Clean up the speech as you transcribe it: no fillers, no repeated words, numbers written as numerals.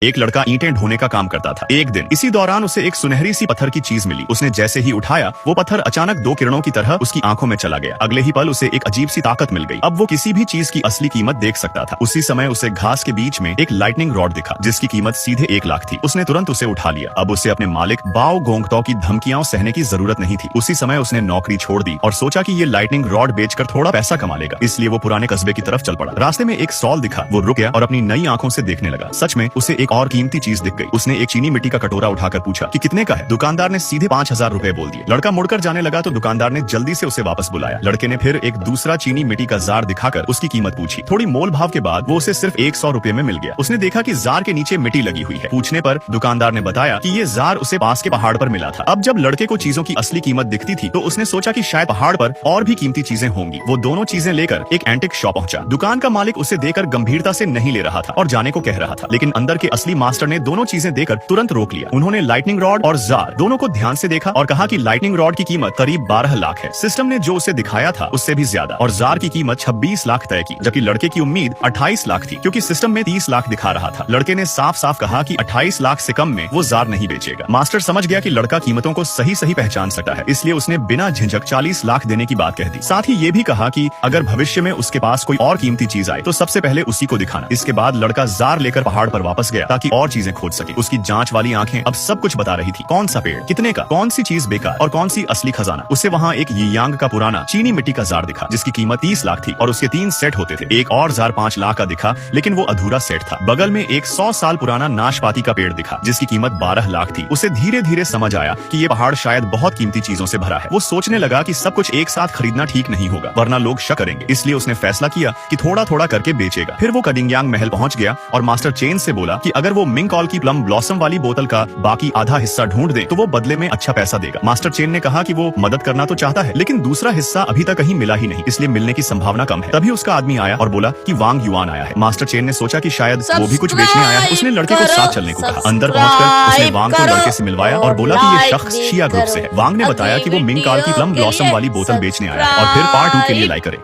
एक लड़का ईंटें ढोने का काम करता था। एक दिन इसी दौरान उसे एक सुनहरी सी पत्थर की चीज मिली। उसने जैसे ही उठाया वो पत्थर अचानक दो किरणों की तरह उसकी आंखों में चला गया। अगले ही पल उसे एक अजीब सी ताकत मिल गई। अब वो किसी भी चीज की असली कीमत देख सकता था। उसी समय उसे घास के बीच में एक लाइटनिंग रॉड दिखा जिसकी कीमत सीधे 1 लाख थी। उसने तुरंत उसे उठा लिया। अब उसे अपने मालिक बाओ गोंगतो की धमकियां सहने की जरूरत नहीं थी। उसी समय उसने नौकरी छोड़ दी और सोचा कि ये लाइटनिंग रॉड बेचकर थोड़ा पैसा कमा लेगा। इसलिए वो पुराने कस्बे की तरफ चल पड़ा। रास्ते में एक स्टॉल दिखा। वो रुक गया और अपनी नई आंखों से देखने लगा। सच में उसे एक और कीमती चीज दिख गई। उसने एक चीनी मिट्टी का कटोरा उठाकर पूछा कि कितने का है। दुकानदार ने सीधे 5000 रुपए बोल दिए। लड़का मुड़कर जाने लगा तो दुकानदार ने जल्दी से उसे वापस बुलाया। लड़के ने फिर एक दूसरा चीनी मिट्टी का जार दिखाकर उसकी कीमत पूछी। थोड़ी मोल भाव के बाद वो उसे सिर्फ 100 रुपए में मिल गया। उसने देखा कि जार के नीचे मिट्टी लगी हुई है। पूछने पर दुकानदार ने बताया कि ये जार उसे पास के पहाड़ पर मिला था। अब जब लड़के को चीजों की असली कीमत दिखती थी तो उसने सोचा कि शायद पहाड़ पर और भी कीमती चीजें होंगी। वो दोनों चीजें लेकर एक एंटिक शॉप पहुंचा। दुकान का मालिक उसे देकर गंभीरता से नहीं ले रहा था और जाने को कह रहा था, लेकिन अंदर के असली मास्टर ने दोनों चीजें देकर तुरंत रोक लिया। उन्होंने लाइटनिंग रॉड और जार दोनों को ध्यान से देखा और कहा कि लाइटनिंग रॉड की कीमत करीब 12 लाख है। सिस्टम ने जो उसे दिखाया था उससे भी ज्यादा और जार की कीमत 26 लाख तय की, जबकि लड़के की उम्मीद 28 लाख थी क्योंकि सिस्टम में 30 लाख दिखा रहा था। लड़के ने साफ साफ कहा कि 28 लाख से कम में वो जार नहीं बेचेगा। मास्टर समझ गया कि लड़का कीमतों को सही सही पहचान सकता है, इसलिए उसने बिना झिझक 40 लाख देने की बात कह दी। साथ ही ये भी कहा कि अगर भविष्य में उसके पास कोई और कीमती चीज आए तो सबसे पहले उसी को दिखाना। इसके बाद लड़का जार लेकर पहाड़ पर वापस गया ताकि और चीजें खोज सके। उसकी जांच वाली आंखें अब सब कुछ बता रही थी। कौन सा पेड़ कितने का, कौन सी चीज बेकार और कौन सी असली खजाना। उसे वहाँ एक यियांग का पुराना चीनी मिट्टी का जार दिखा जिसकी कीमत 30 लाख थी और उसके 3 सेट होते थे। एक और जार 5 लाख का दिखा लेकिन वो अधूरा सेट था। बगल में एक 100 साल पुराना नाशपाती का पेड़ दिखा जिसकी कीमत 12 लाख थी। उसे धीरे धीरे समझ आया कि ये पहाड़ शायद बहुत कीमती चीजों से भरा है। वो सोचने लगा कि सब कुछ एक साथ खरीदना ठीक नहीं होगा वरना लोग शक करेंगे। इसलिए उसने फैसला किया कि थोड़ा थोड़ा करके बेचेगा। फिर वो कडिंगयांग महल पहुंच गया और मास्टर चेन से बोला कि अगर वो मिंगकॉल की प्लम ब्लॉसम वाली बोतल का बाकी आधा हिस्सा ढूंढ दे तो वो बदले में अच्छा पैसा देगा। मास्टर चेन ने कहा कि वो मदद करना तो चाहता है लेकिन दूसरा हिस्सा अभी तक कहीं मिला ही नहीं, इसलिए मिलने की संभावना कम है। तभी उसका आदमी आया और बोला कि वांग युआन आया है। मास्टर चेन ने सोचा कि शायद वो भी कुछ बेचने आया है। उसने लड़के को साथ चलने को कहा। अंदर पहुंचकर उसने वांग को लड़के से मिलवाया और बोला कि ये शख्स शिया ग्रुप से है। वांग ने बताया कि वो मिंगकॉल की प्लम ब्लॉसम वाली बोतल बेचने आया है और फिर पार्ट 2 के लिए लाइक करें।